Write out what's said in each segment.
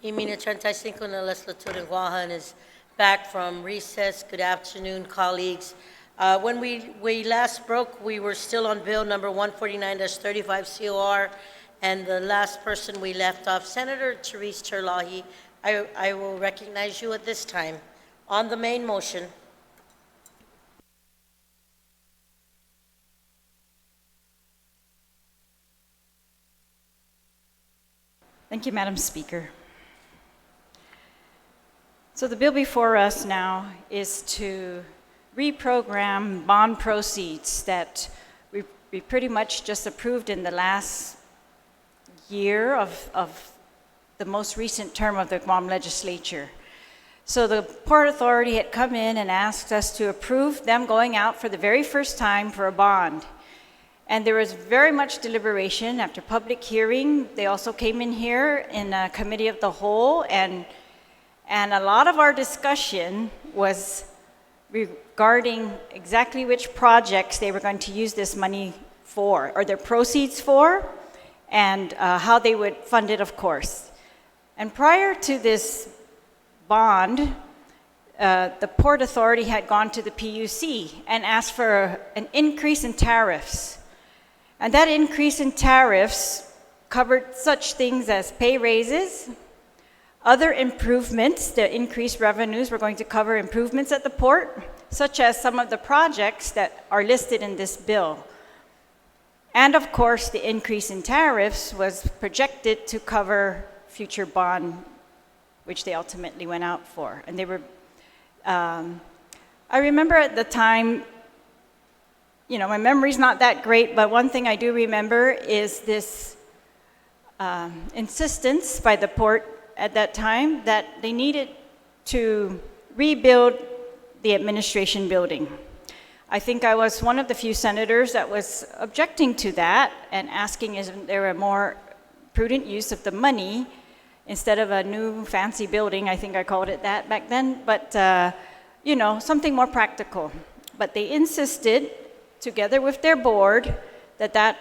Imina 35 na legislatura in Guam is back from recess. Good afternoon, colleagues. When we last spoke, we were still on bill number 149-35 COR, and the last person we left off, Senator Therese Terlahi. I will recognize you at this time. On the main motion. Thank you, Madam Speaker. So the bill before us now is to reprogram bond proceeds that we pretty much just approved in the last year of the most recent term of the Guam Legislature. So the Port Authority had come in and asked us to approve them going out for the very first time for a bond. And there was very much deliberation after public hearing. They also came in here in a committee of the whole, and a lot of our discussion was regarding exactly which projects they were going to use this money for, or their proceeds for, and how they would fund it, of course. And prior to this bond, the Port Authority had gone to the PUC and asked for an increase in tariffs. And that increase in tariffs covered such things as pay raises, other improvements. The increased revenues were going to cover improvements at the port, such as some of the projects that are listed in this bill. And of course, the increase in tariffs was projected to cover future bond, which they ultimately went out for. And they were, I remember at the time, you know, my memory's not that great, but one thing I do remember is this insistence by the port at that time that they needed to rebuild the administration building. I think I was one of the few senators that was objecting to that and asking, is there a more prudent use of the money instead of a new fancy building? I think I called it that back then, but you know, something more practical. But they insisted, together with their board, that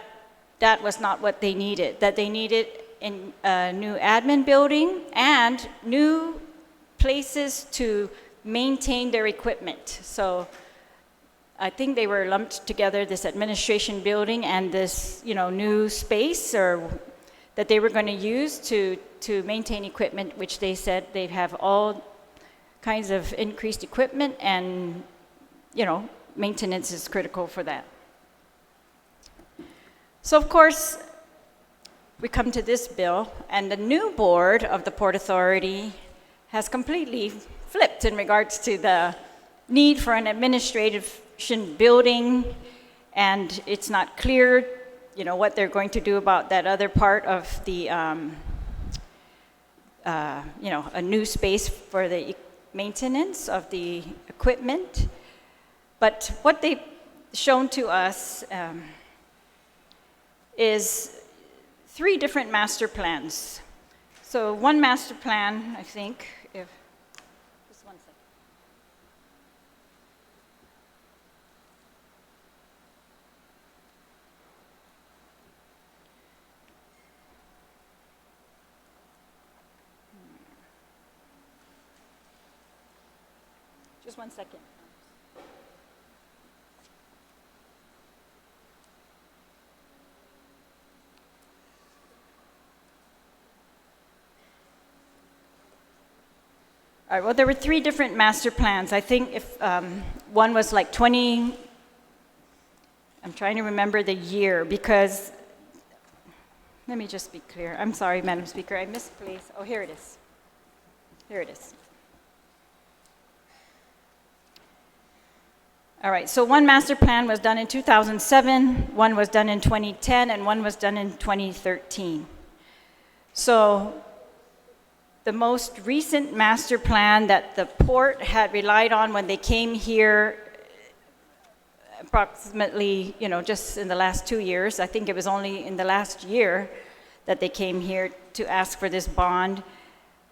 was not what they needed, that they needed a new admin building and new places to maintain their equipment. So I think they were lumped together, this administration building and this, you know, new space or that they were going to use to maintain equipment, which they said they'd have all kinds of increased equipment, and, you know, maintenance is critical for that. So of course, we come to this bill, and the new board of the Port Authority has completely flipped in regards to the need for an administration building, and it's not clear, you know, what they're going to do about that other part of the, you know, a new space for the maintenance of the equipment. But what they've shown to us is 3 different master plans. So one master plan, I think, if, just one second. Just one second. All right, well, there were 3 different master plans. I think if one was like 20, I'm trying to remember the year because, let me just be clear. I'm sorry, Madam Speaker, I misplaced. Oh, here it is. Here it is. All right, so one master plan was done in 2007, one was done in 2010, and one was done in 2013. So the most recent master plan that the port had relied on when they came here approximately, you know, just in the last 2 years, I think it was only in the last year that they came here to ask for this bond.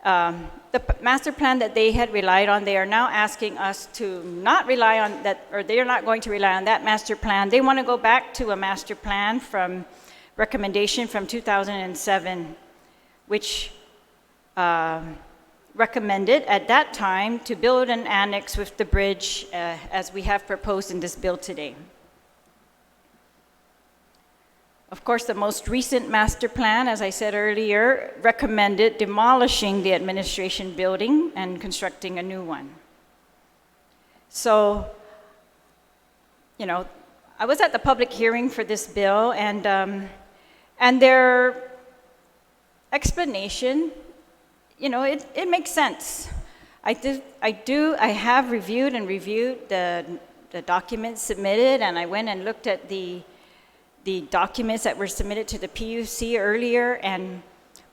The master plan that they had relied on, they are now asking us to not rely on that, or they are not going to rely on that master plan. They want to go back to a master plan from recommendation from 2007, which recommended at that time to build an annex with the bridge as we have proposed in this bill today. Of course, the most recent master plan, as I said earlier, recommended demolishing the administration building and constructing a new one. So, you know, I was at the public hearing for this bill, and their explanation, you know, it makes sense. I have reviewed the documents submitted, and I went and looked at the documents that were submitted to the PUC earlier,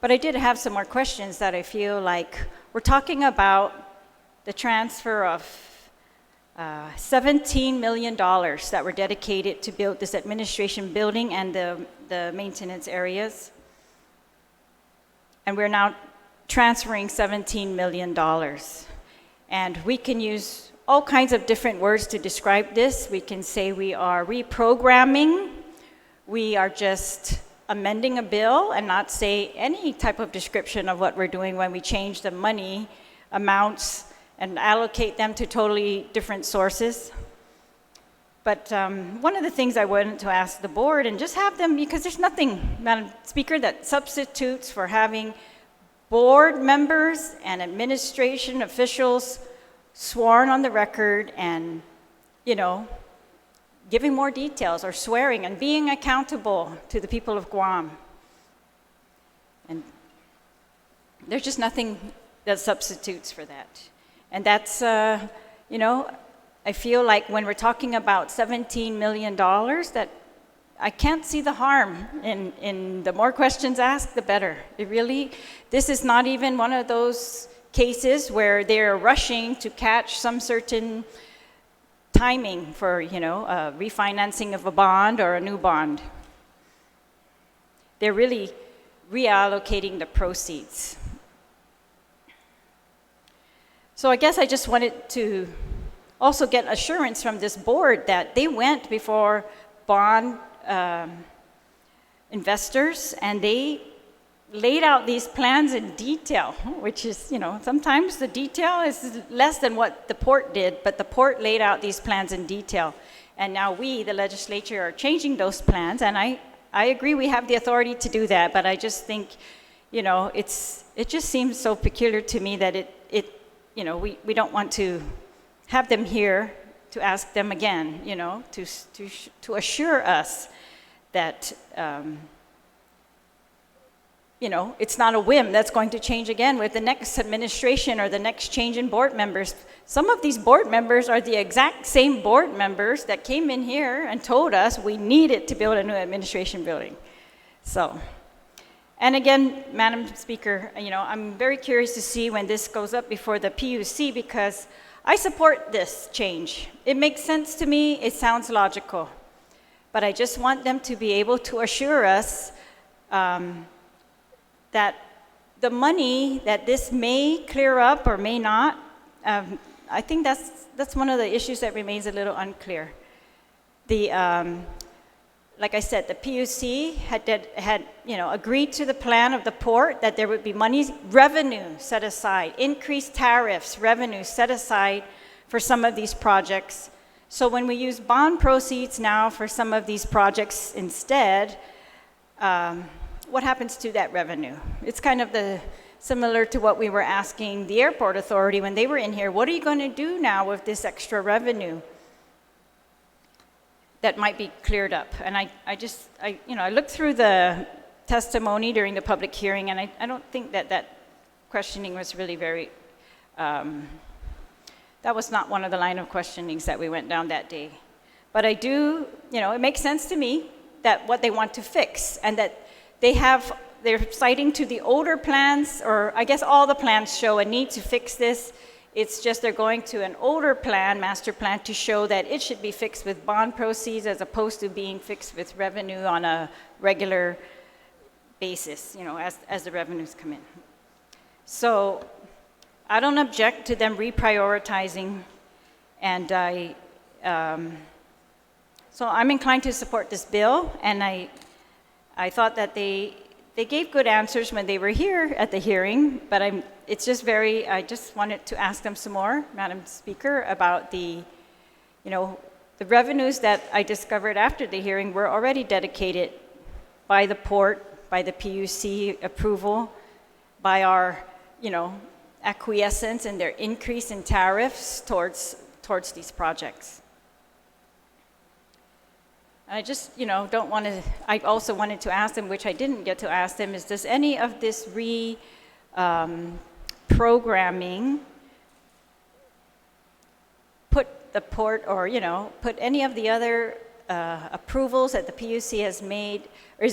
but I did have some more questions that I feel like we're talking about the transfer of $17 million that were dedicated to build this administration building and the maintenance areas. And we're now transferring $17 million. And we can use all kinds of different words to describe this. We can say we are reprogramming. We are just amending a bill and not say any type of description of what we're doing when we change the money amounts and allocate them to totally different sources. But one of the things I wanted to ask the board, and just have them, because there's nothing, Madam Speaker, that substitutes for having board members and administration officials sworn on the record and, you know, giving more details or swearing and being accountable to the people of Guam. And there's just nothing that substitutes for that. And that's, you know, I feel like when we're talking about $17 million, that I can't see the harm in the more questions asked, the better. This is not even one of those cases where they're rushing to catch some certain timing for, you know, refinancing of a bond or a new bond. They're really reallocating the proceeds. So I guess I just wanted to also get assurance from this board that they went before bond investors and they laid out these plans in detail, which is, you know, sometimes the detail is less than what the port did, but the port laid out these plans in detail. And now we, the legislature, are changing those plans, and I agree we have the authority to do that, but I just think, you know, it just seems so peculiar to me that you know, we don't want to have them here to ask them again, you know, to assure us that, you know, it's not a whim that's going to change again with the next administration or the next change in board members. Some of these board members are the exact same board members that came in here and told us we needed to build a new administration building. So, and again, Madam Speaker, you know, I'm very curious to see when this goes up before the PUC, because I support this change. It makes sense to me, it sounds logical. But I just want them to be able to assure us that the money that this may clear up or may not, I think that's one of the issues that remains a little unclear. Like I said, the PUC had you know, agreed to the plan of the port that there would be revenue set aside, increased tariffs, revenue set aside for some of these projects. So when we use bond proceeds now for some of these projects instead, what happens to that revenue? It's kind of similar to what we were asking the airport authority when they were in here. What are you going to do now with this extra revenue that might be cleared up? And I you know, I looked through the testimony during the public hearing, and I don't think that questioning was really very, that was not one of the line of questionings that we went down that day. But I do, you know, it makes sense to me that what they want to fix, and that they're citing to the older plans, or I guess all the plans show a need to fix this. It's just they're going to an older plan, master plan, to show that it should be fixed with bond proceeds as opposed to being fixed with revenue on a regular basis, you know, as the revenues come in. So I don't object to them reprioritizing, and so I'm inclined to support this bill, and I thought that they gave good answers when they were here at the hearing, but I just wanted to ask them some more, Madam Speaker, about the revenues that I discovered after the hearing were already dedicated by the port, by the PUC approval, by our, acquiescence and their increase in tariffs towards these projects. I just, don't want to, I also wanted to ask them, which I didn't get to ask them, is does any of this programming put the port or, put any of the other approvals that the PUC has made, or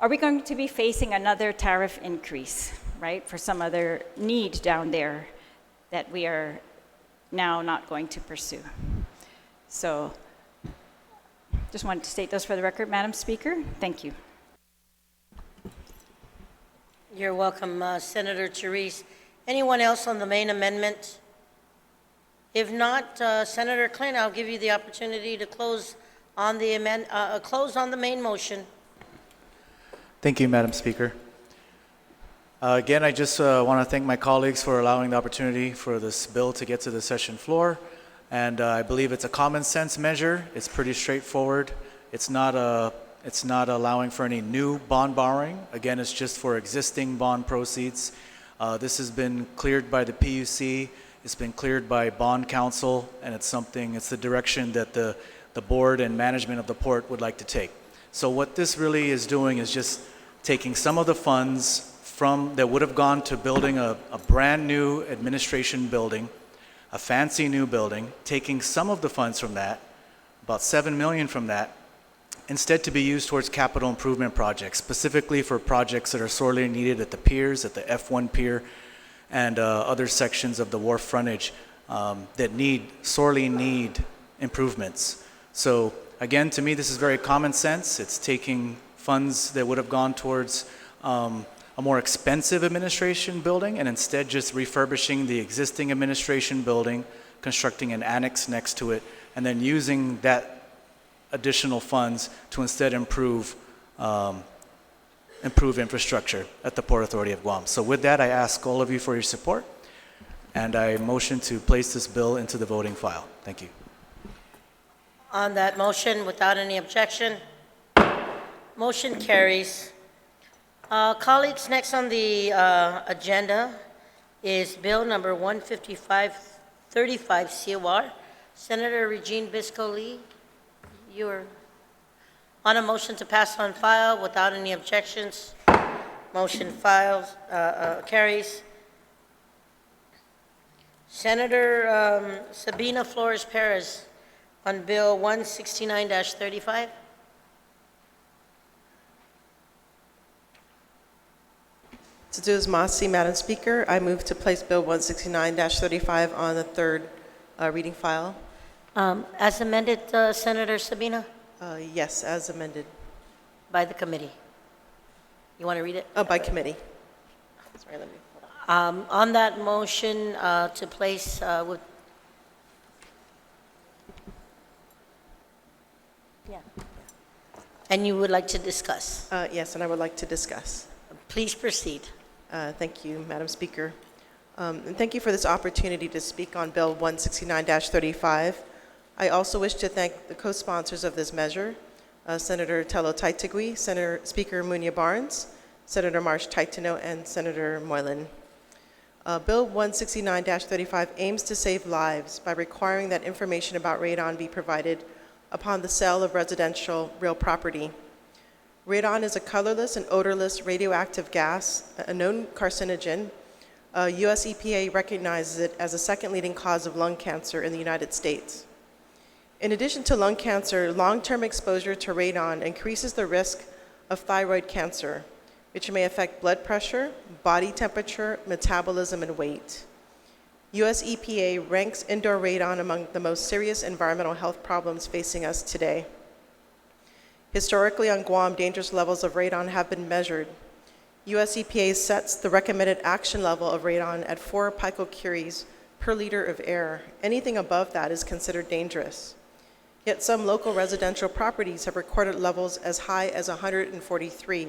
are we going to be facing another tariff increase, right, for some other need down there that we are now not going to pursue? So, just wanted to state those for the record, Madam Speaker. Thank you. You're welcome, Senator Therese. Anyone else on the main amendment? If not, Senator Clint, I'll give you the opportunity to close on the main motion. Thank you, Madam Speaker. Again, I just want to thank my colleagues for allowing the opportunity for this bill to get to the session floor. And I believe it's a common sense measure. It's pretty straightforward. It's not allowing for any new bond borrowing. Again, it's just for existing bond proceeds. This has been cleared by the PUC. It's been cleared by bond counsel, and it's the direction that the board and management of the port would like to take. So what this really is doing is just taking some of the funds that would have gone to building a brand new administration building, a fancy new building, taking some of the funds from that, about $7 million from that, instead to be used towards capital improvement projects, specifically for projects that are sorely needed at the piers, at the F1 pier, and other sections of the wharf frontage that sorely need improvements. So again, to me, this is very common sense. It's taking funds that would have gone towards a more expensive administration building and instead just refurbishing the existing administration building, constructing an annex next to it, and then using that additional funds to instead improve infrastructure at the Port Authority of Guam. So with that, I ask all of you for your support, and I motion to place this bill into the voting file. Thank you. On that motion, without any objection, motion carries. Colleagues, next on the agenda is Bill number 15535 COR. Senator Regine Bisco-Lee, you are on a motion to pass on file without any objections. Motion carries. Senator Sabina Flores Perez on Bill 169-35. Taduz Masi, Madam Speaker, I move to place Bill 169-35 on the third reading file. As amended, Senator Sabina, Yes, as amended. by the committee. You want to read it? By committee. Sorry, let me. On that motion to place with... Yeah. And you would like to discuss? Yes, and I would like to discuss. Please proceed. Thank you, Madam Speaker. And thank you for this opportunity to speak on Bill 169-35. I also wish to thank the co-sponsors of this measure, Senator Tello Taitigui, Senator Speaker Munya Barnes, Senator Marsh Taitino, and Senator Moylan. Bill 169-35 aims to save lives by requiring that information about radon be provided upon the sale of residential real property. Radon is a colorless and odorless radioactive gas, a known carcinogen. US EPA recognizes it as the second leading cause of lung cancer in the United States. In addition to lung cancer, long-term exposure to radon increases the risk of thyroid cancer, which may affect blood pressure, body temperature, metabolism, and weight. US EPA ranks indoor radon among the most serious environmental health problems facing us today. Historically, on Guam, dangerous levels of radon have been measured. US EPA sets the recommended action level of radon at 4 picocuries per liter of air. Anything above that is considered dangerous. Yet some local residential properties have recorded levels as high as 143,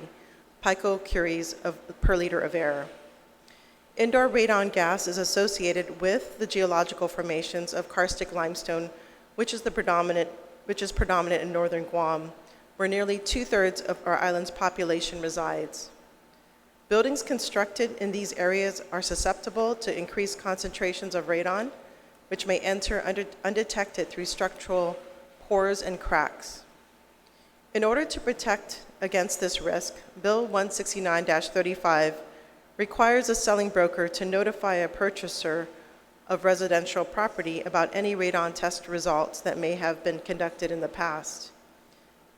picocuries per liter of air. Indoor radon gas is associated with the geological formations of karstic limestone, which is predominant in northern Guam, where nearly 2/3 of our island's population resides. Buildings constructed in these areas are susceptible to increased concentrations of radon, which may enter undetected through structural pores and cracks. In order to protect against this risk, Bill 169-35 requires a selling broker to notify a purchaser of residential property about any radon test results that may have been conducted in the past.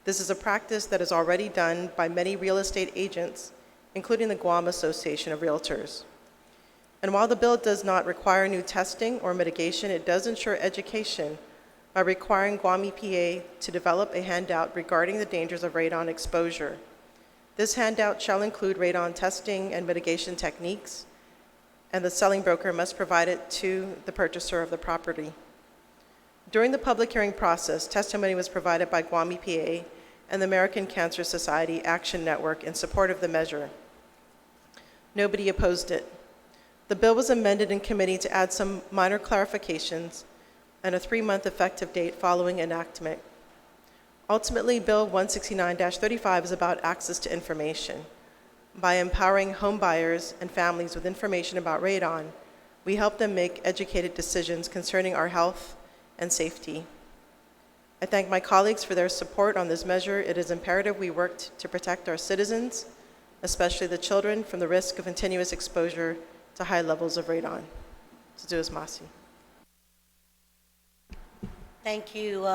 This is a practice that is already done by many real estate agents, including the Guam Association of Realtors. And while the bill does not require new testing or mitigation, it does ensure education by requiring Guam EPA to develop a handout regarding the dangers of radon exposure. This handout shall include radon testing and mitigation techniques, and the selling broker must provide it to the purchaser of the property. During the public hearing process, testimony was provided by Guam EPA and the American Cancer Society Action Network in support of the measure. Nobody opposed it. The bill was amended in committee to add some minor clarifications and a 3-month effective date following enactment. Ultimately, Bill 169-35 is about access to information. By empowering home buyers and families with information about radon, we help them make educated decisions concerning our health and safety. I thank my colleagues for their support on this measure. It is imperative we work to protect our citizens, especially the children, from the risk of continuous exposure to high levels of radon. Suzuis Masi. Thank you,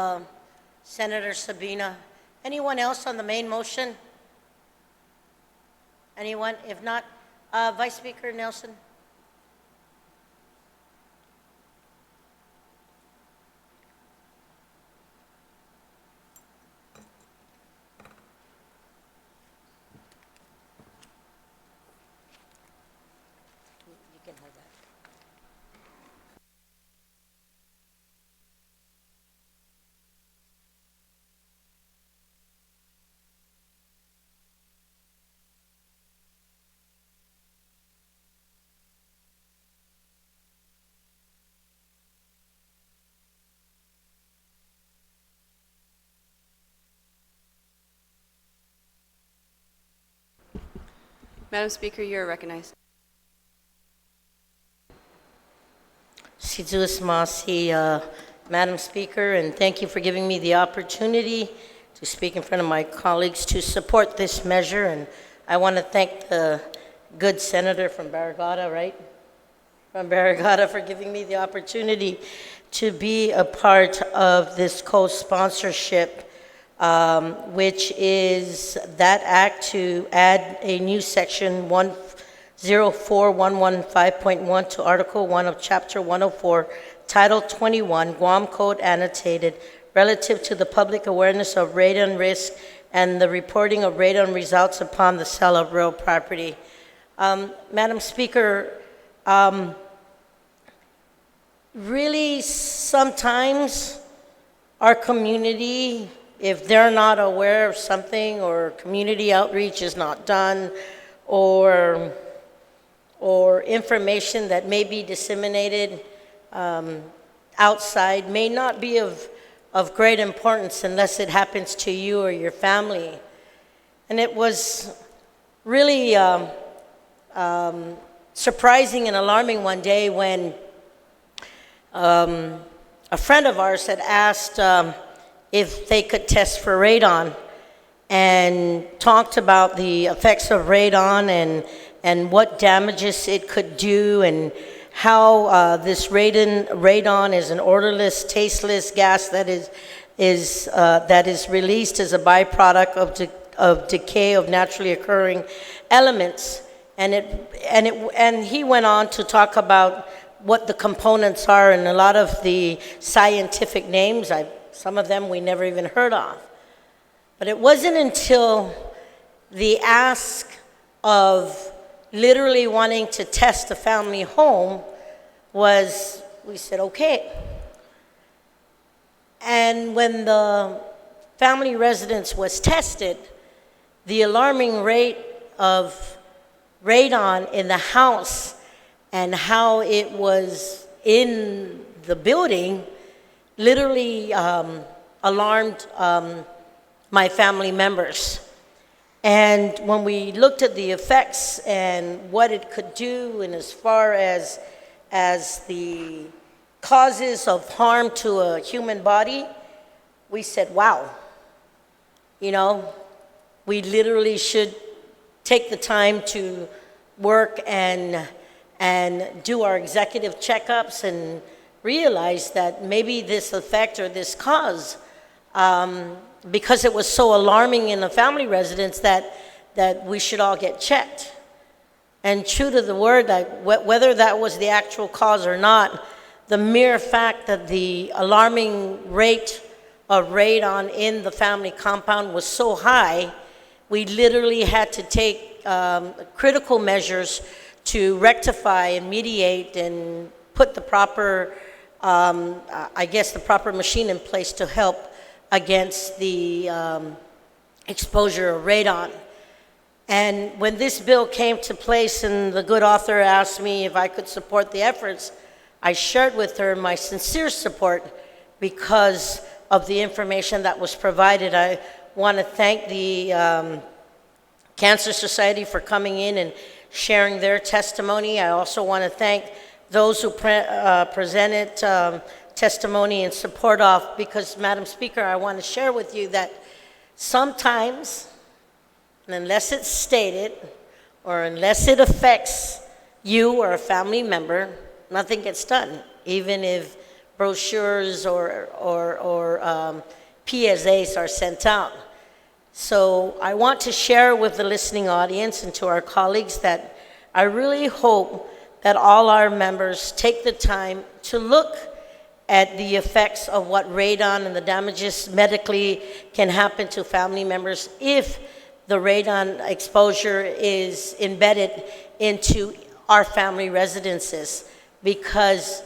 Senator Sabina. Anyone else on the main motion? Anyone? If not, Vice Speaker Nelson. You can hold that. Madam Speaker, you are recognized. Suzuis Masi, Madam Speaker, and thank you for giving me the opportunity to speak in front of my colleagues to support this measure. And I want to thank the good senator from Barrigada, right? From Barrigada for giving me the opportunity to be a part of this co-sponsorship, which is that act to add a new section 104.115.1 to Article 1 of Chapter 104, Title 21, Guam Code Annotated, relative to the public awareness of radon risk and the reporting of radon results upon the sale of real property. Madam Speaker, really sometimes our community, if they're not aware of something or community outreach is not done, or information that may be disseminated outside may not be of great importance unless it happens to you or your family. And it was really surprising and alarming one day when a friend of ours had asked if they could test for radon, and talked about the effects of radon and what damages it could do, and how this radon is an odorless, tasteless gas that is released as a byproduct of decay of naturally occurring elements. And he went on to talk about what the components are, and a lot of the scientific names, some of them we never even heard of. But it wasn't until the ask of literally wanting to test the family home we said, okay. And when the family residence was tested, the alarming rate of radon in the house and how it was in the building literally alarmed my family members. And when we looked at the effects and what it could do, and as far as the causes of harm to a human body, we said, wow, you know, we literally should take the time to work and do our executive checkups and realize that maybe this effect or this cause, because it was so alarming in the family residence, that we should all get checked. And true to the word, that whether that was the actual cause or not, the mere fact that the alarming rate of radon in the family compound was so high, we literally had to take critical measures to rectify and mediate and put the proper, the proper machine in place to help against the exposure of radon. And when this bill came to place and the good author asked me if I could support the efforts, I shared with her my sincere support because of the information that was provided. I want to thank the Cancer Society for coming in and sharing their testimony. I also want to thank those who presented testimony in support of, because, Madam Speaker, I want to share with you that sometimes, and unless it's stated or unless it affects you or a family member, nothing gets done, even if brochures or PSAs are sent out. So I want to share with the listening audience and to our colleagues that I really hope that all our members take the time to look at the effects of what radon and the damages medically can happen to family members if the radon exposure is embedded into our family residences, because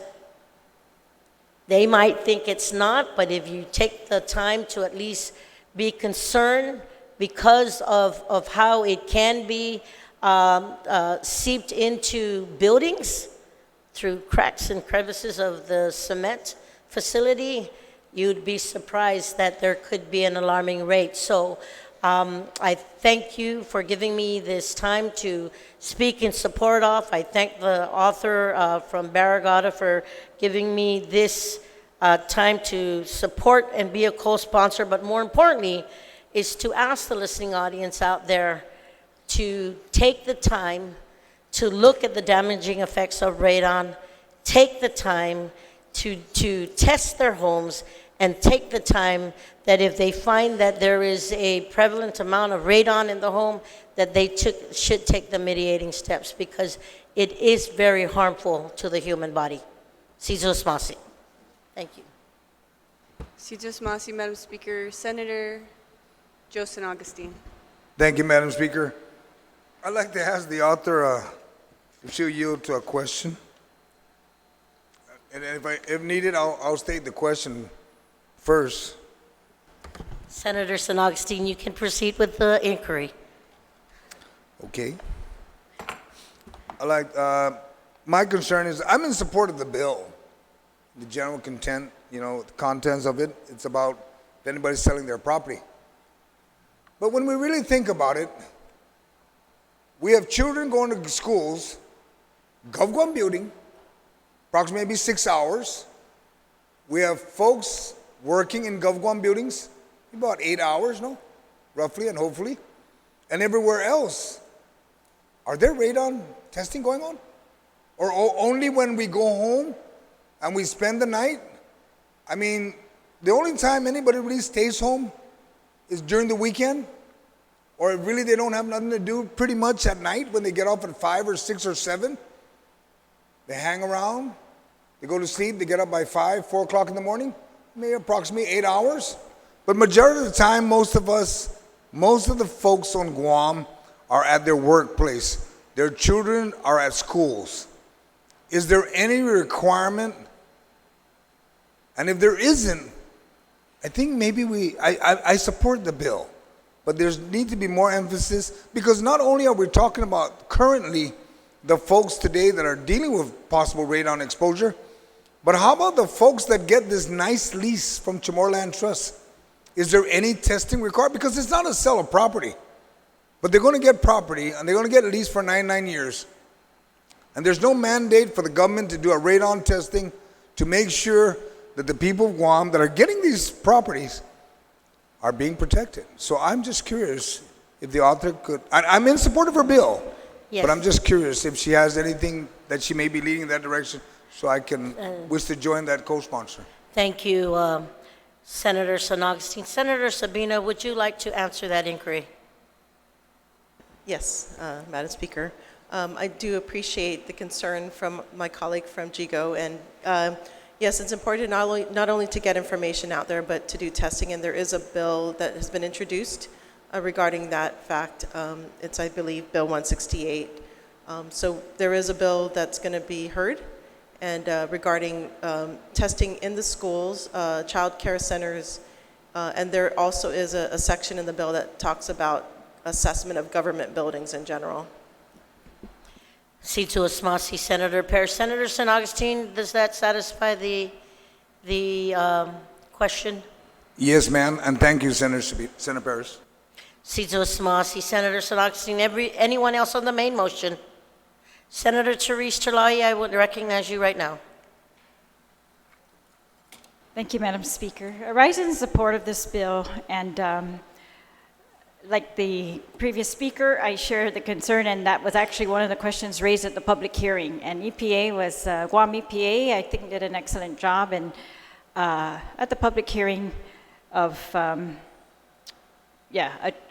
they might think it's not, but if you take the time to at least be concerned because of how it can be seeped into buildings through cracks and crevices of the cement facility, you'd be surprised that there could be an alarming rate. So I thank you for giving me this time to speak in support of. I thank the author from Barragata for giving me this time to support and be a co-sponsor, but more importantly is to ask the listening audience out there to take the time to look at the damaging effects of radon, take the time to test their homes, and take the time that if they find that there is a prevalent amount of radon in the home, that they should take the mitigating steps, because it is very harmful to the human body. Sizos Masi. Thank you. Sijos Masi, Madam Speaker. Senator Joseph Augustine. Thank you, Madam Speaker. I'd like to ask the author if she'll yield to a question. And if needed, I'll state the question first. Senator San Augustine, you can proceed with the inquiry. Okay. My concern is, I'm in support of the bill, the general content, the contents of it. It's about if anybody's selling their property. But when we really think about it, we have children going to schools, GovGuam building, approximately 6 hours. We have folks working in GovGuam buildings, about 8 hours, roughly and hopefully, and everywhere else. Are there radon testing going on? Or only when we go home and we spend the night? I mean, the only time anybody really stays home is during the weekend, or really they don't have nothing to do pretty much at night when they get off at 5 or 6 or 7. They hang around, they go to sleep, they get up by 5, 4 o'clock in the morning, maybe approximately 8 hours. But majority of the time, most of the folks on Guam are at their workplace. Their children are at schools. Is there any requirement? And if there isn't, I think maybe I support the bill. but there's need to be more emphasis, because not only are we talking about currently the folks today that are dealing with possible radon exposure, but how about the folks that get this nice lease from Chamorland Trust? Is there any testing required? Because it's not a sale of property, but they're going to get property and they're going to get a lease for 99 years. And there's no mandate for the government to do a radon testing to make sure that the people of Guam that are getting these properties are being protected. So I'm just curious if the author could, I'm in support of her bill, Yes. but I'm just curious if she has anything that she may be leading in that direction, so I can wish to join that co-sponsor. Thank you, Senator San Augustine. Senator Sabina, would you like to answer that inquiry? Yes, Madam Speaker. I do appreciate the concern from my colleague from GIGO, and yes, it's important not only to get information out there, but to do testing, and there is a bill that has been introduced regarding that fact. It's, I believe, Bill 168. So there is a bill that's going to be heard, and regarding testing in the schools, child care centers, and there also is a section in the bill that talks about assessment of government buildings in general. C2 Asmasi, Senator Perez. Senator San Augustine, does that satisfy the question? Yes, ma'am, and thank you, Senator Paris. C2 Asmasi, Senator San Augustine. Anyone else on the main motion? Senator Therese Terlahi, I would recognize you right now. Thank you, Madam Speaker. I rise in support of this bill, and like the previous speaker, I share the concern, and that was actually one of the questions raised at the public hearing. And EPA was, Guam EPA, I think, did an excellent job at the public hearing of,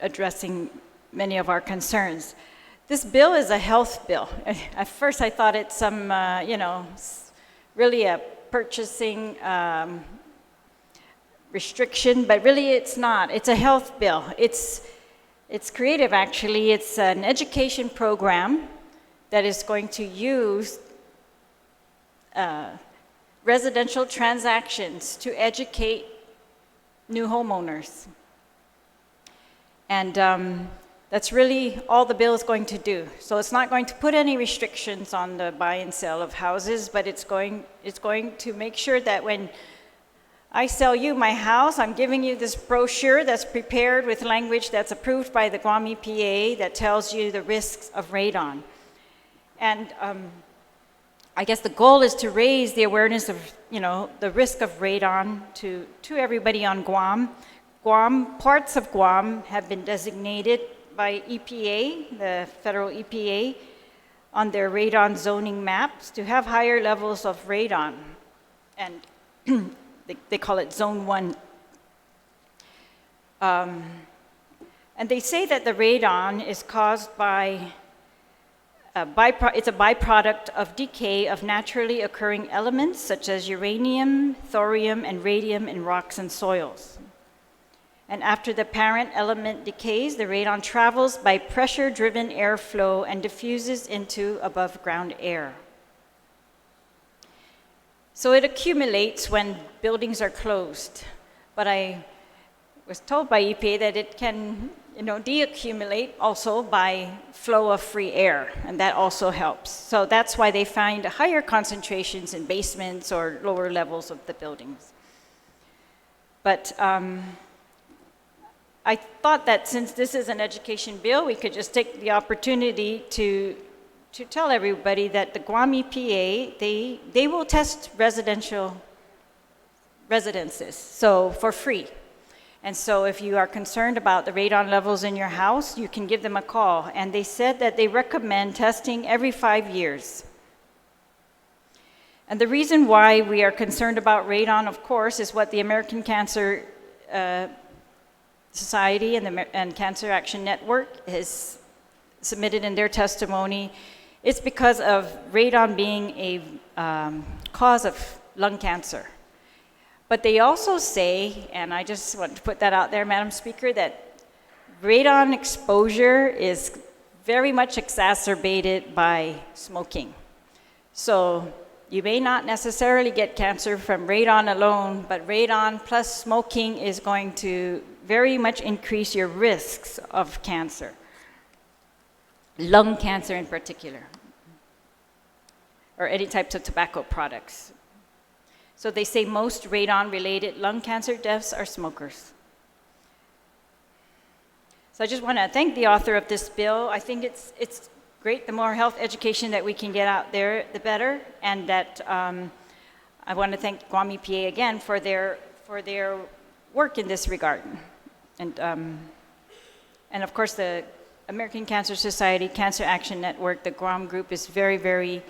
addressing many of our concerns. This bill is a health bill. At first, I thought it's some, really a purchasing restriction, but really it's not. It's a health bill. It's creative, actually. It's an education program that is going to use residential transactions to educate new homeowners. And that's really all the bill is going to do. So it's not going to put any restrictions on the buy and sale of houses, but it's going to make sure that when I sell you my house, I'm giving you this brochure that's prepared with language that's approved by the Guam EPA that tells you the risks of radon. And I guess the goal is to raise the awareness of, the risk of radon to everybody on Guam. Parts of Guam have been designated by EPA, the federal EPA, on their radon zoning maps to have higher levels of radon. And they call it Zone 1. And they say that the radon is caused by, it's a byproduct of decay of naturally occurring elements such as uranium, thorium, and radium in rocks and soils. And after the parent element decays, the radon travels by pressure-driven airflow and diffuses into above-ground air. So it accumulates when buildings are closed. But I was told by EPA that it can, deaccumulate also by flow of free air, and that also helps. So that's why they find higher concentrations in basements or lower levels of the buildings. But I thought that since this is an education bill, we could just take the opportunity to tell everybody that the Guam EPA, they will test residences, so for free. And so if you are concerned about the radon levels in your house, you can give them a call. And they said that they recommend testing every 5 years. And the reason why we are concerned about radon, of course, is what the American Cancer Society and Cancer Action Network has submitted in their testimony. It's because of radon being a cause of lung cancer. But they also say, and I just want to put that out there, Madam Speaker, that radon exposure is very much exacerbated by smoking. So you may not necessarily get cancer from radon alone, but radon plus smoking is going to very much increase your risks of cancer, lung cancer in particular, or any types of tobacco products. So they say most radon-related lung cancer deaths are smokers. So I just want to thank the author of this bill. I think it's great. The more health education that we can get out there, the better. And that I want to thank Guam EPA again for their work in this regard. And of course, the American Cancer Society Cancer Action Network, the Guam group, is very, very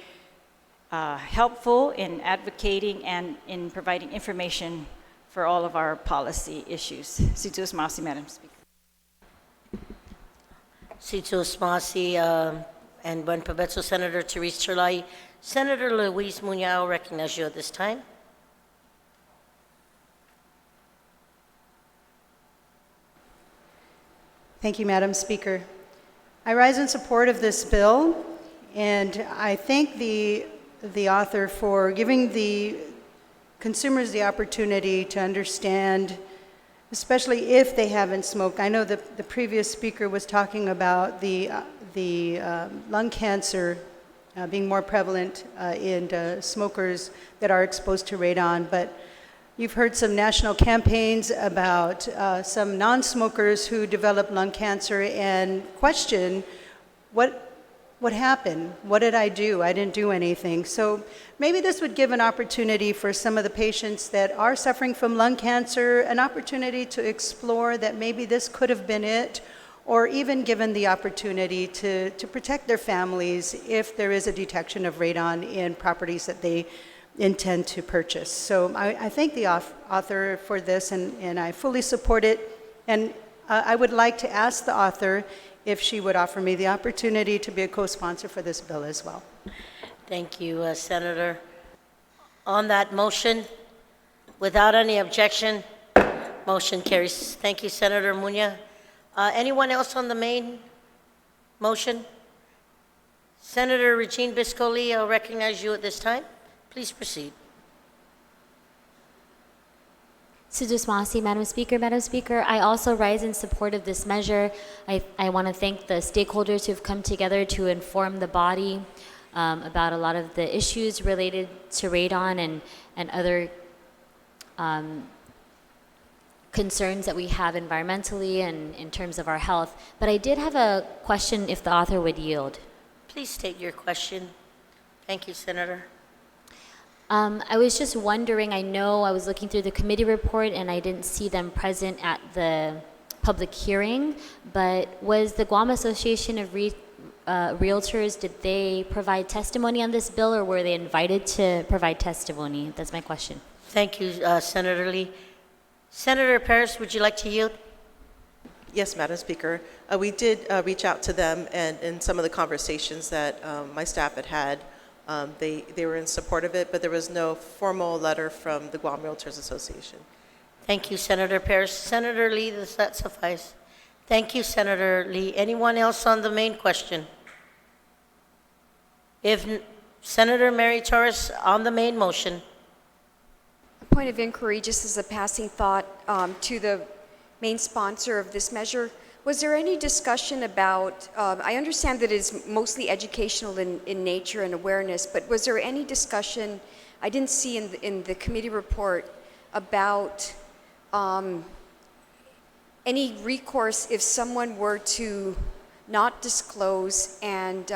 helpful in advocating and in providing information for all of our policy issues. Situs Masi, Madam Speaker. Situs Masi, and Buen Provecho, Senator Therese Chirlai. Senator Luis Muñoz, I will recognize you at this time. Thank you, Madam Speaker. I rise in support of this bill, and I thank the author for giving the consumers the opportunity to understand, especially if they haven't smoked. I know the previous speaker was talking about the lung cancer being more prevalent in smokers that are exposed to radon, but you've heard some national campaigns about some non-smokers who develop lung cancer and question what happened? What did I do? I didn't do anything. So maybe this would give an opportunity for some of the patients that are suffering from lung cancer, an opportunity to explore that maybe this could have been it, or even given the opportunity to protect their families if there is a detection of radon in properties that they intend to purchase. So I thank the author for this, and I fully support it. And I would like to ask the author if she would offer me the opportunity to be a co-sponsor for this bill as well. Thank you, Senator. On that motion, without any objection, motion carries. Thank you, Senator Muñoz. Anyone else on the main motion? Senator Regine Biscoli, I'll recognize you at this time. Please proceed. Sujus Masi, Madam Speaker. Madam Speaker, I also rise in support of this measure. I want to thank the stakeholders who have come together to inform the body about a lot of the issues related to radon and other concerns that we have environmentally and in terms of our health. But I did have a question if the author would yield. Please state your question. Thank you, Senator. I was just wondering, I know I was looking through the committee report and I didn't see them present at the public hearing, but was the Guam Association of Realtors, did they provide testimony on this bill, or were they invited to provide testimony? That's my question. Thank you, Senator Lee. Senator Paris, would you like to yield? Yes, Madam Speaker. We did reach out to them, and in some of the conversations that my staff had, they were in support of it, but there was no formal letter from the Guam Realtors Association. Thank you, Senator Paris. Senator Lee, does that suffice? Thank you, Senator Lee. Anyone else on the main question? Senator Mary Torres on the main motion. A point of inquiry, just as a passing thought to the main sponsor of this measure. Was there any discussion about, I understand that it's mostly educational in nature and awareness, but was there any discussion, I didn't see in the committee report, about any recourse if someone were to not disclose and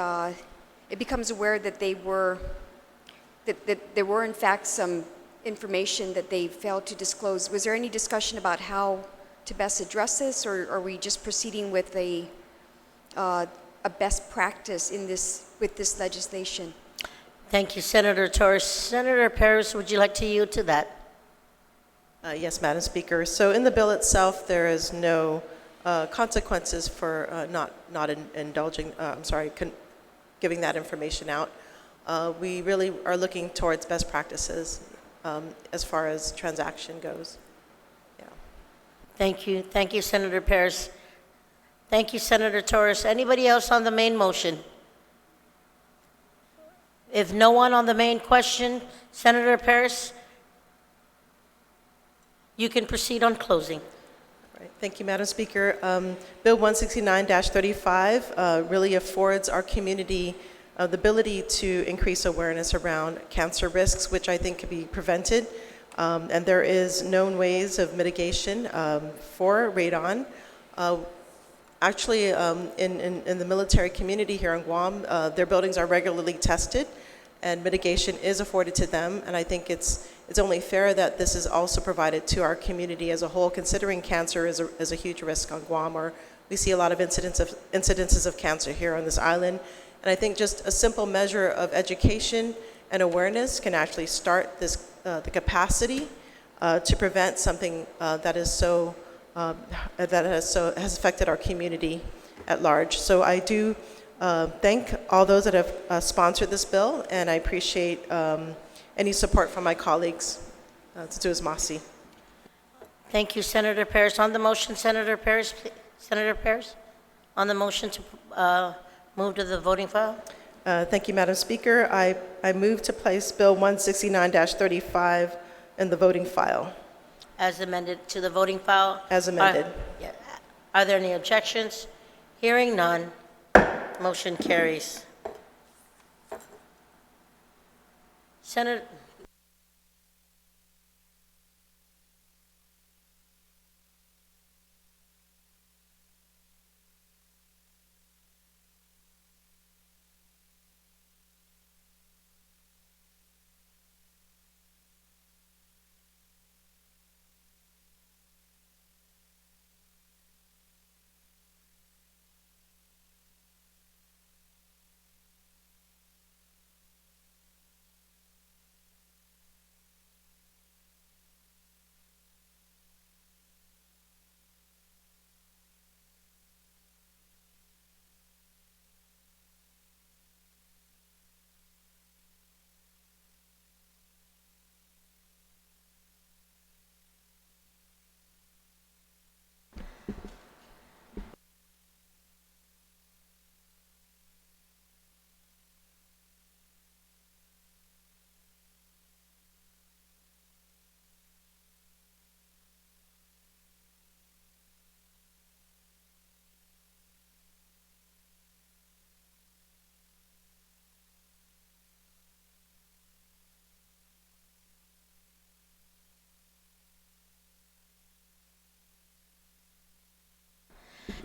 it becomes aware that that there were in fact some information that they failed to disclose? Was there any discussion about how to best address this, or are we just proceeding with a best practice with this legislation? Thank you, Senator Torres. Senator Paris, would you like to yield to that? Yes, Madam Speaker. So in the bill itself, there is no consequences for not indulging, giving that information out. We really are looking towards best practices as far as transaction goes. Thank you. Thank you, Senator Paris. Thank you, Senator Torres. Anybody else on the main motion? If no one on the main question, Senator Paris, you can proceed on closing. Right. Thank you, Madam Speaker. Bill 169-35 really affords our community the ability to increase awareness around cancer risks, which I think can be prevented. And there is known ways of mitigation for radon. Actually, in the military community here in Guam, their buildings are regularly tested, and mitigation is afforded to them. And I think it's only fair that this is also provided to our community as a whole, considering cancer is a huge risk on Guam, or we see a lot of incidences of cancer here on this island. And I think just a simple measure of education and awareness can actually start this the capacity to prevent something that has affected our community at large. So I do thank all those that have sponsored this bill, and I appreciate any support from my colleagues to do as Masi. Thank you, Senator Paris. On the motion, Senator Paris, Senator Paris, on the motion to move to the voting file. Thank you, Madam Speaker. I move to place Bill 169-35 in the voting file. As amended to the voting file. As amended. Are there any objections? Hearing none, motion carries. Senator.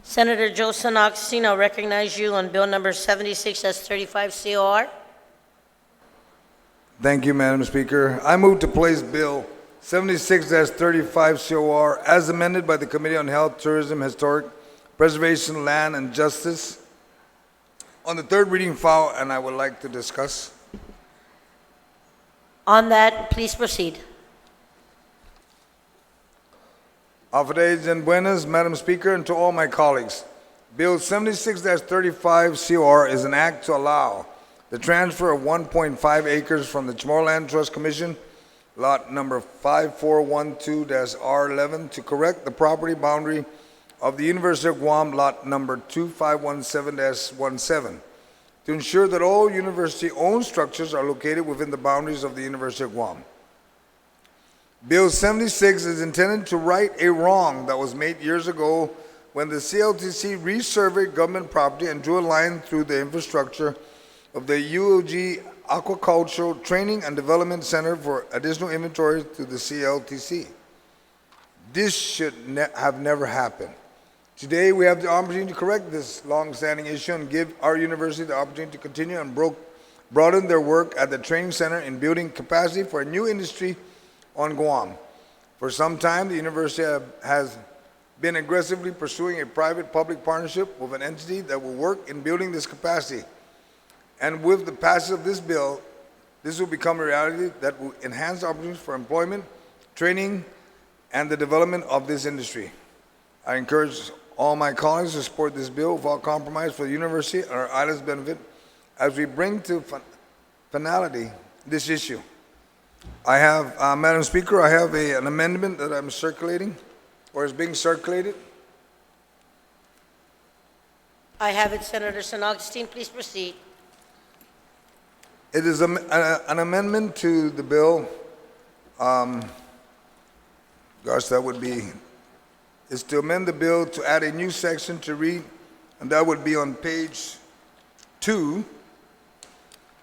Senator Joseph Augustine, I'll recognize you on bill number 76-35 COR. Thank you, Madam Speaker. I move to place Bill 76-35 COR as amended by the Committee on Health, Tourism, Historic Preservation, Land, and Justice on the third reading file, and I would like to discuss. On that, please proceed. Afternoon and buenas, Madam Speaker, and to all my colleagues. Bill 76-35 COR is an act to allow the transfer of 1.5 acres from the Chamorro Trust Commission, lot number 5412-R11, to correct the property boundary of the University of Guam, lot number 2517-17, to ensure that all university-owned structures are located within the boundaries of the University of Guam. Bill 76 is intended to right a wrong that was made years ago when the CLTC resurveyed government property and drew a line through the infrastructure of the UOG Aquacultural Training and Development Center for additional inventory to the CLTC. This should have never happened. Today, we have the opportunity to correct this long-standing issue and give our university the opportunity to continue and broaden their work at the training center in building capacity for a new industry on Guam. For some time, the university has been aggressively pursuing a private-public partnership with an entity that will work in building this capacity. And with the passage of this bill, this will become a reality that will enhance opportunities for employment, training, and the development of this industry. I encourage all my colleagues to support this bill without compromise for the university and our island's benefit as we bring to finality this issue. I have, Madam Speaker, I have an amendment that I'm circulating, or is being circulated. I have it, Senator San Augustine. Please proceed. It is an amendment to the bill. Gosh, that would be is to amend the bill to add a new section to read, and that would be on page 2,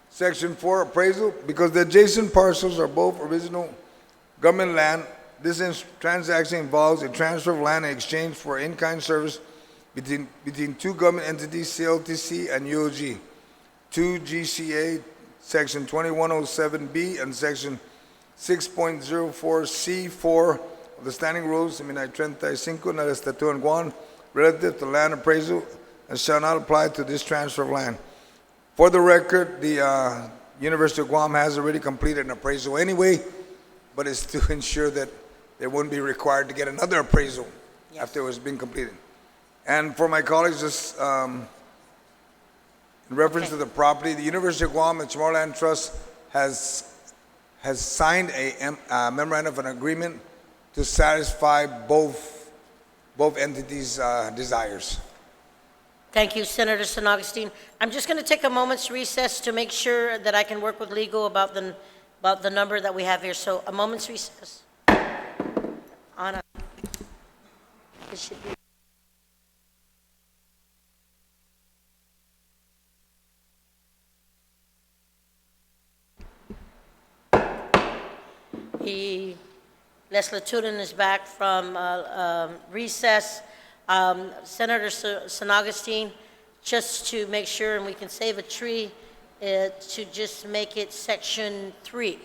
section 4, appraisal. Because the adjacent parcels are both original government land, this transaction involves a transfer of land in exchange for in-kind service between two government entities, CLTC and UOG. 2 GCA, section 2107B and section 6.04C4 of the standing rules, Seminai 35 del Estatuto en Guam, relative to land appraisal, and shall not apply to this transfer of land. For the record, the University of Guam has already completed an appraisal anyway, but it's to ensure that they wouldn't be required to get another appraisal after it was being completed. And for my colleagues, just in reference to the property, the University of Guam and Chamorro Trust has signed a memorandum of an agreement to satisfy both entities' desires. Thank you, Senator San Augustine. I'm just going to take a moment's recess to make sure that I can work with legal about the number that we have here. So a moment's recess. Anna. It should be. The legislature is back from recess. Senator San Augustine, just to make sure, and we can save a tree, to just make it section 3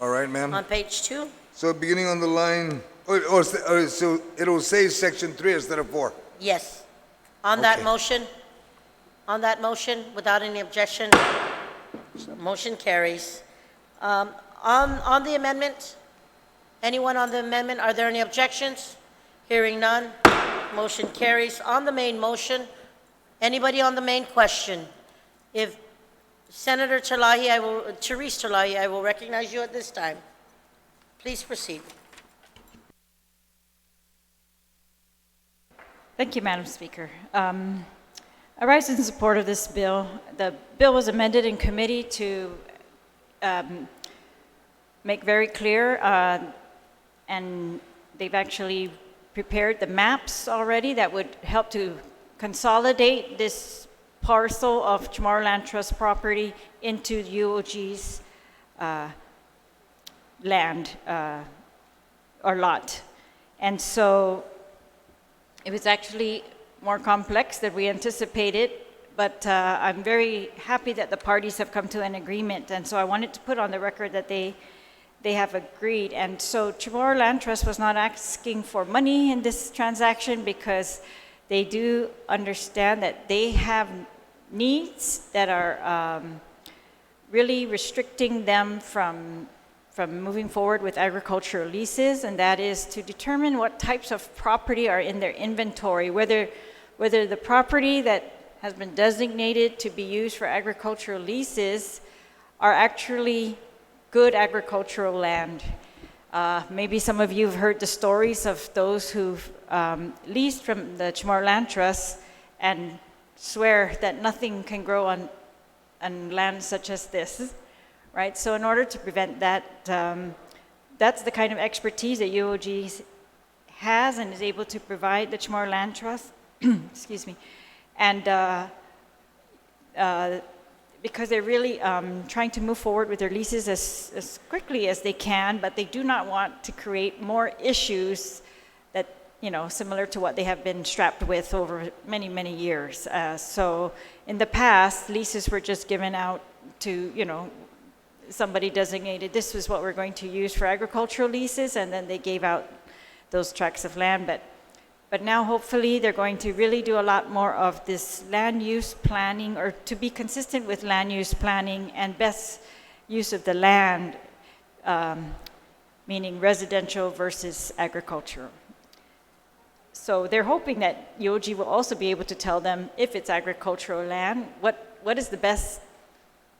All right, ma'am. on page 2. So beginning on the line, so it'll say section 3 instead of 4. Yes. On that Okay. motion, without any objection, so motion carries. On the amendment, anyone on the amendment, are there any objections? Hearing none, motion carries. On the main motion, anybody on the main question? If Senator Telahi, Therese Telahi, I will recognize you at this time. Please proceed. Thank you, Madam Speaker. I rise in support of this bill. The bill was amended in committee to make very clear, and they've actually prepared the maps already that would help to consolidate this parcel of Chamorro Land Trust property into UOG's land or lot. And so it was actually more complex than we anticipated, but I'm very happy that the parties have come to an agreement. And so I wanted to put on the record that they have agreed. And so Chamorro Land Trust was not asking for money in this transaction because they do understand that they have needs that are really restricting them from moving forward with agricultural leases, and that is to determine what types of property are in their inventory, whether the property that has been designated to be used for agricultural leases are actually good agricultural land. Maybe some of you have heard the stories of those who've leased from the Chamorro Land Trust and swear that nothing can grow on land such as this, right? So in order to prevent that, that's the kind of expertise that UOG has and is able to provide the Chamorro Land Trust. Excuse me. And because they're really trying to move forward with their leases as quickly as they can, but they do not want to create more issues that, similar to what they have been strapped with over many, many years. So in the past, leases were just given out to, somebody designated this was what we're going to use for agricultural leases, and then they gave out those tracts of land. But now hopefully they're going to really do a lot more of this land use planning, or to be consistent with land use planning and best use of the land, meaning residential versus agricultural. So they're hoping that UOG will also be able to tell them, if it's agricultural land, what is the best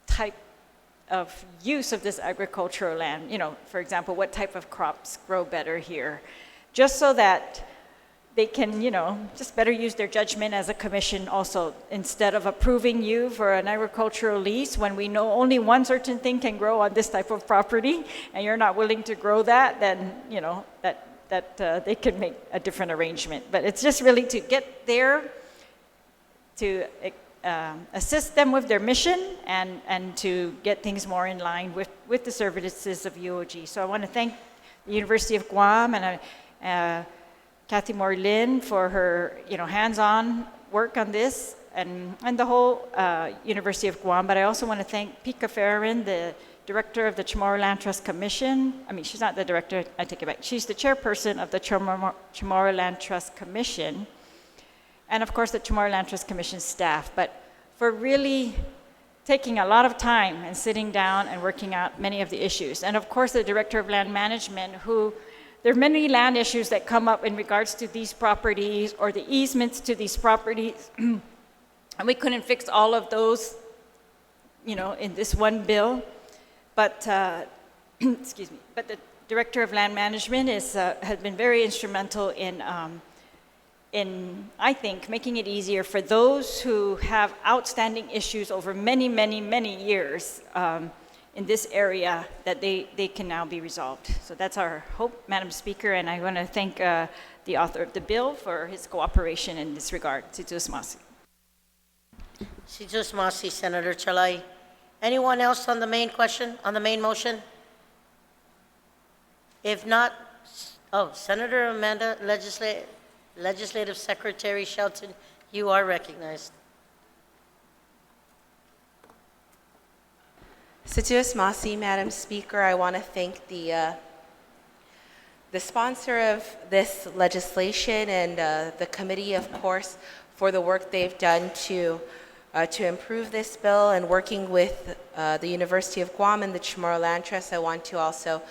type of use of this agricultural land? For example, what type of crops grow better here? Just so that they can, just better use their judgment as a commission also. Instead of approving you for an agricultural lease when we know only one certain thing can grow on this type of property and you're not willing to grow that, then, they can make a different arrangement. But it's just really to get there, to assist them with their mission and to get things more in line with the services of UOG. So I want to thank the University of Guam and Kathy Moore-Lin for her, hands-on work on this, and the whole University of Guam. But I also want to thank Pika Farrin, the director of the Chamorro Land Trust Commission. I mean, she's not the director, I take it back. She's the chairperson of the Chamorro Land Trust Commission, and of course the Chamorro Land Trust Commission staff, but for really taking a lot of time and sitting down and working out many of the issues. And of course the Director of Land Management, who there are many land issues that come up in regards to these properties or the easements to these properties. And we couldn't fix all of those, in this one bill. But, excuse me, but the Director of Land Management has been very instrumental in, I think, making it easier for those who have outstanding issues over many, many, many years in this area, that they can now be resolved. So that's our hope, Madam Speaker, and I want to thank the author of the bill for his cooperation in this regard. Si Diyos Masi. Si Diyos Masi, Senator Chalai. Anyone else on the main question, on the main motion? If not, Senator Amanda, Legislative Secretary Shelton, you are recognized. Si Diyos Masi, Madam Speaker, I want to thank the sponsor of this legislation and the committee, of course, for the work they've done to improve this bill, and working with the University of Guam and the Chamorro Land Trust. I want to also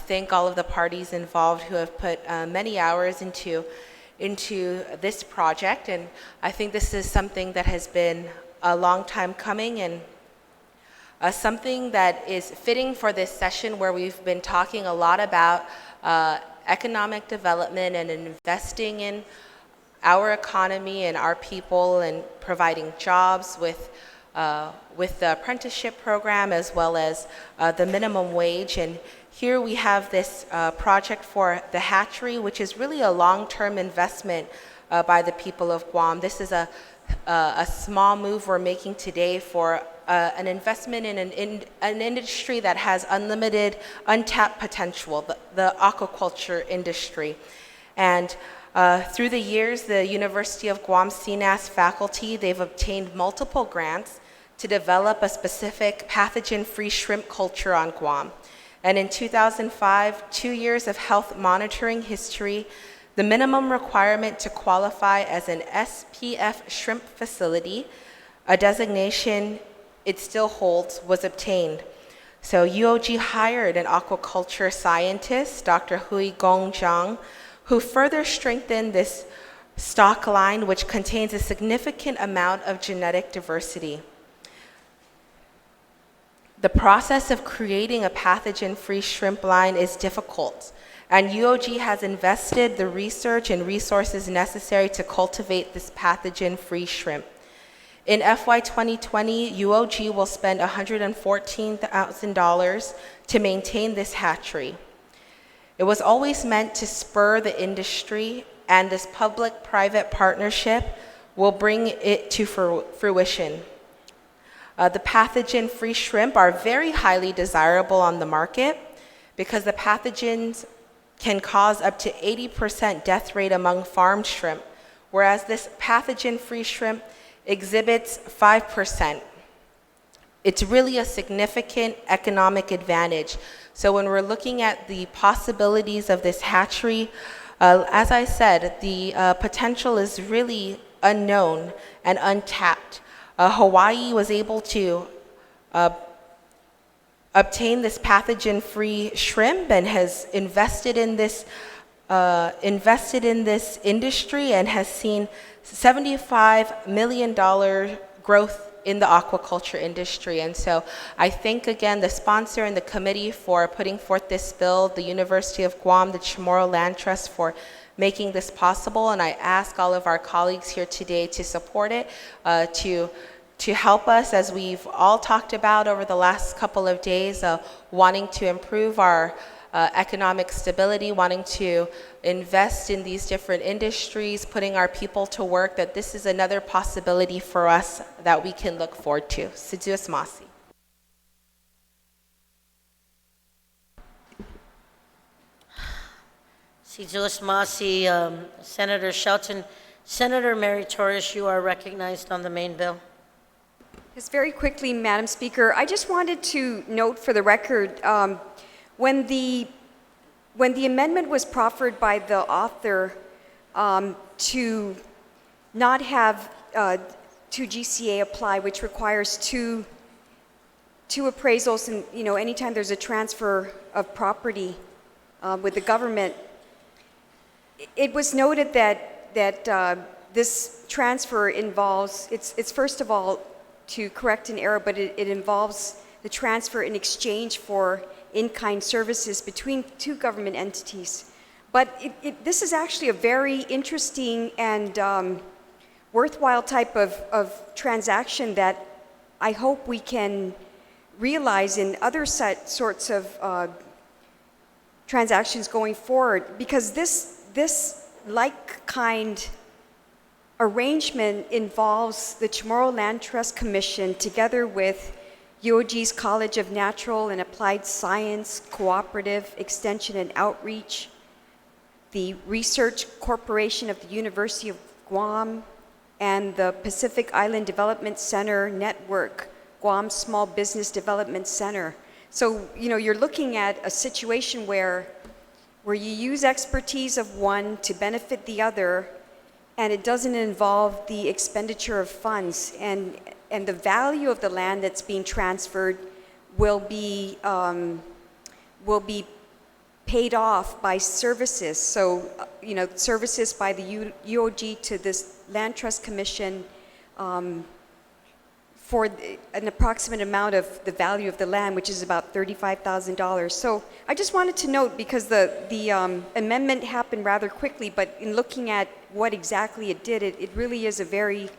thank all of the parties involved who have put many hours into this project, and I think this is something that has been a long time coming, and something that is fitting for this session, where we've been talking a lot about economic development and investing in our economy and our people, and providing jobs with the apprenticeship program, as well as the minimum wage. And here we have this project for the hatchery, which is really a long-term investment by the people of Guam. This is a small move we're making today for an investment in an industry that has unlimited, untapped potential, the aquaculture industry. And through the years, the University of Guam CNAS faculty, they've obtained multiple grants to develop a specific pathogen-free shrimp culture on Guam. And in 2005, 2 years of health monitoring history, the minimum requirement to qualify as an SPF shrimp facility, a designation it still holds, was obtained. So UOG hired an aquaculture scientist, Dr. Hui Gong Zhang, who further strengthened this stock line, which contains a significant amount of genetic diversity. The process of creating a pathogen-free shrimp line is difficult, and UOG has invested the research and resources necessary to cultivate this pathogen-free shrimp. In FY 2020, UOG will spend $114,000 to maintain this hatchery. It was always meant to spur the industry, and this public-private partnership will bring it to fruition. The pathogen-free shrimp are very highly desirable on the market because the pathogens can cause up to 80% death rate among farmed shrimp, whereas this pathogen-free shrimp exhibits 5%. It's really a significant economic advantage. So when we're looking at the possibilities of this hatchery, as I said, the potential is really unknown and untapped. Hawaii was able to obtain this pathogen-free shrimp and has invested in this industry, and has seen $75 million growth in the aquaculture industry. And so I thank again the sponsor and the committee for putting forth this bill, the University of Guam, the Chamorro Land Trust for making this possible, and I ask all of our colleagues here today to support it, to help us, as we've all talked about over the last couple of days, wanting to improve our economic stability, wanting to invest in these different industries, putting our people to work, that this is another possibility for us that we can look forward to. Siduos Masi. Siduos Masi, Senator Shelton. Senator Mary Torres, you are recognized on the main bill. Yes, very quickly, Madam Speaker. I just wanted to note for the record, when the amendment was proffered by the author to not have 2 GCA apply, which requires two appraisals, and anytime there's a transfer of property with the government, it was noted that this transfer involves, it's first of all to correct an error, but it involves the transfer in exchange for in-kind services between 2 government entities. But this is actually a very interesting and worthwhile type of transaction that I hope we can realize in other sorts of transactions going forward, because this like-kind arrangement involves the Chamorro Land Trust Commission together with UOG's College of Natural and Applied Science, Cooperative, Extension and Outreach, the Research Corporation of the University of Guam, and the Pacific Island Development Center Network, Guam Small Business Development Center. So, you're looking at a situation where you use expertise of one to benefit the other, and it doesn't involve the expenditure of funds, and the value of the land that's being transferred will be paid off by services. So, services by the UOG to this Land Trust Commission for an approximate amount of the value of the land, which is about $35,000. So I just wanted to note, because the amendment happened rather quickly, but in looking at what exactly it did, it really is a very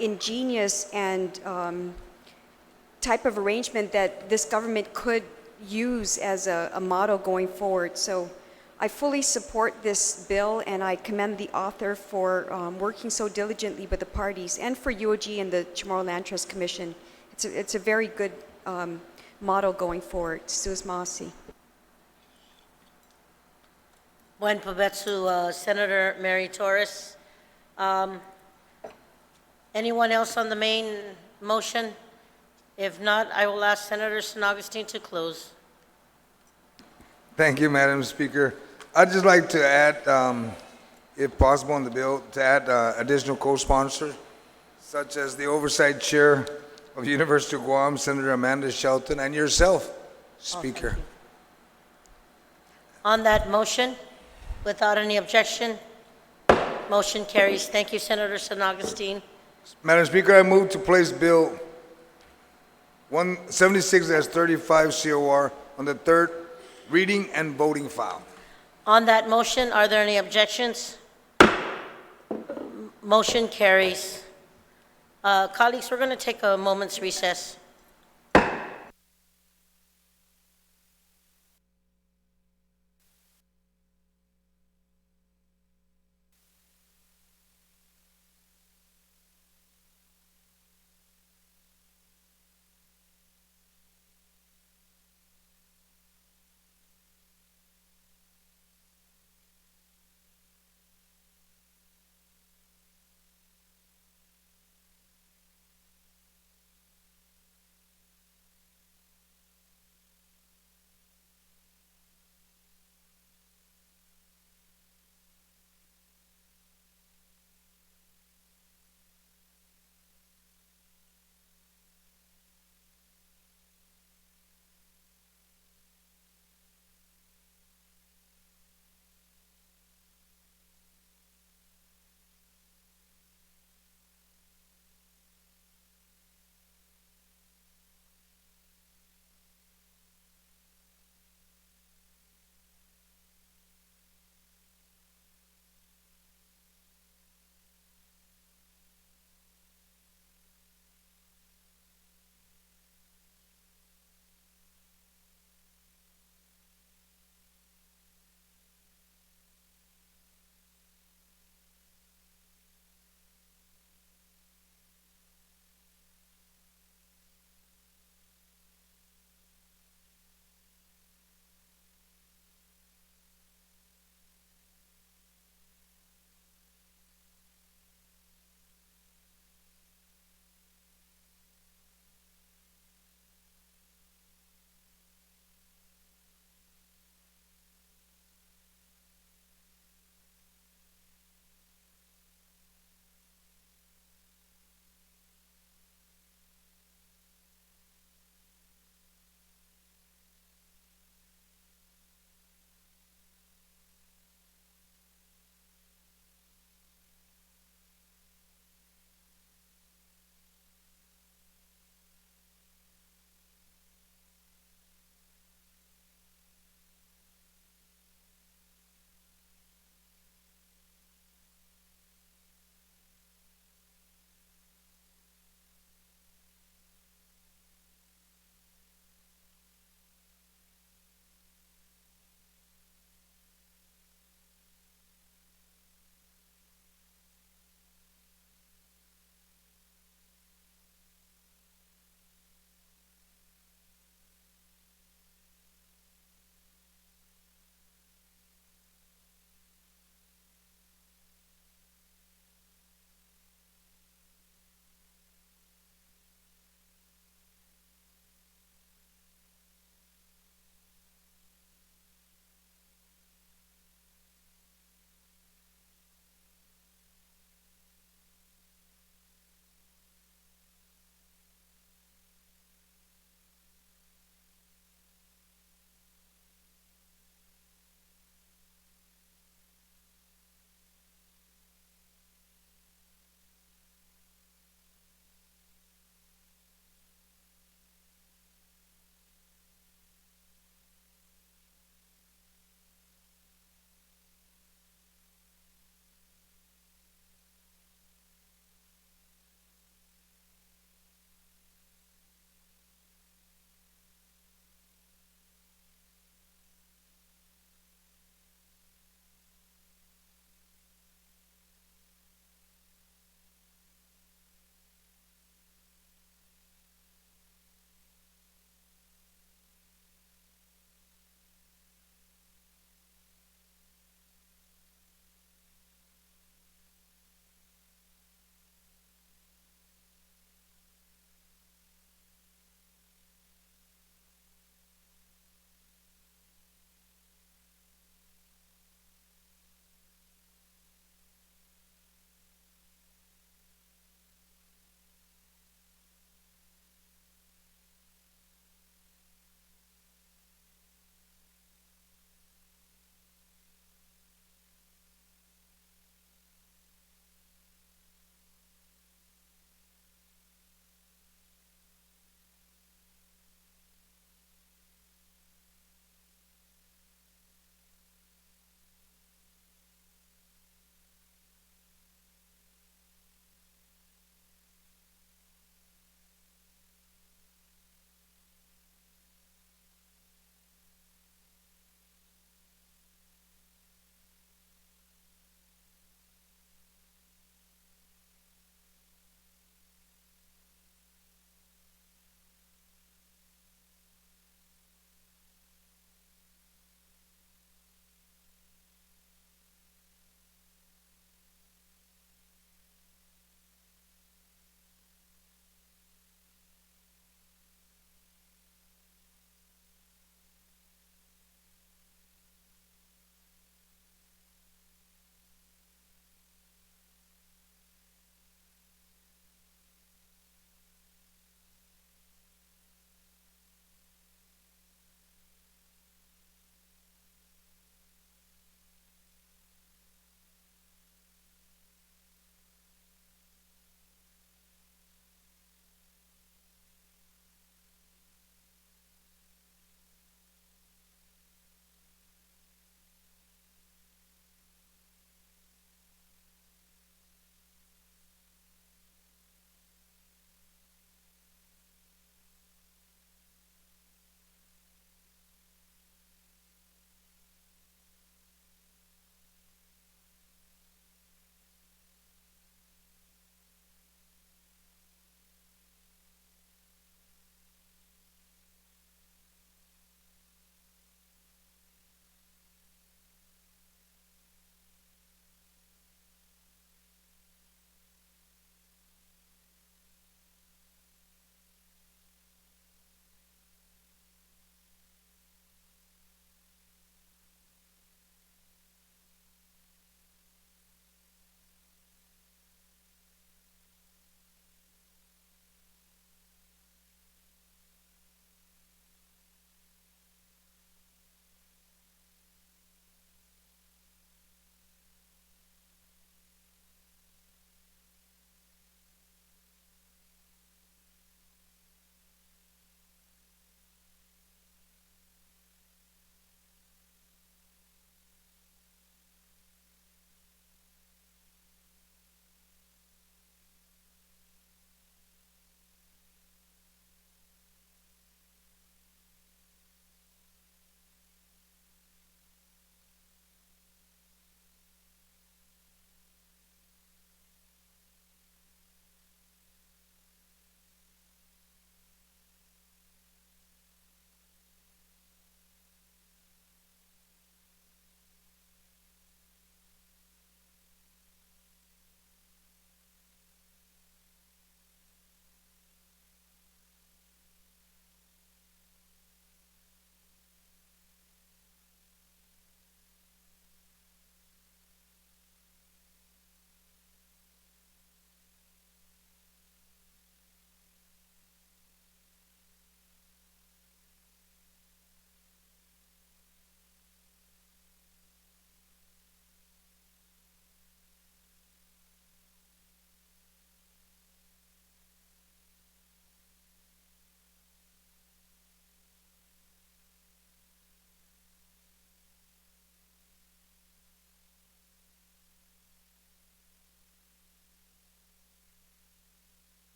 ingenious and type of arrangement that this government could use as a model going forward. So I fully support this bill, and I commend the author for working so diligently with the parties, and for UOG and the Chamorro Land Trust Commission. It's a very good model going forward. Siduos Masi. Buen provecho, Senator Mary Torres. Anyone else on the main motion? If not, I will ask Senator San Augustine to close. Thank you, Madam Speaker. I'd just like to add, if possible, in the bill, to add additional co-sponsors, such as the Oversight Chair of University of Guam, Senator Amanda Shelton, and yourself, Speaker. On that motion, without any objection, motion carries. Thank you, Senator San Augustine. Madam Speaker, I move to place Bill 176-35 COR on the third reading and voting file. On that motion, are there any objections? Motion carries. Colleagues, we're going to take a moment's recess.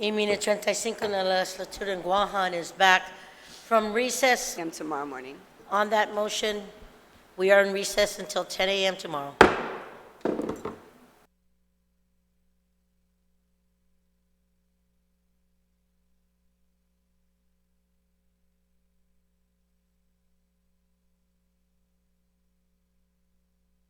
y Mine 35 en la legislatura en Guam is back from recess. Tomorrow morning. On that motion, we are in recess until 10 a.m. tomorrow.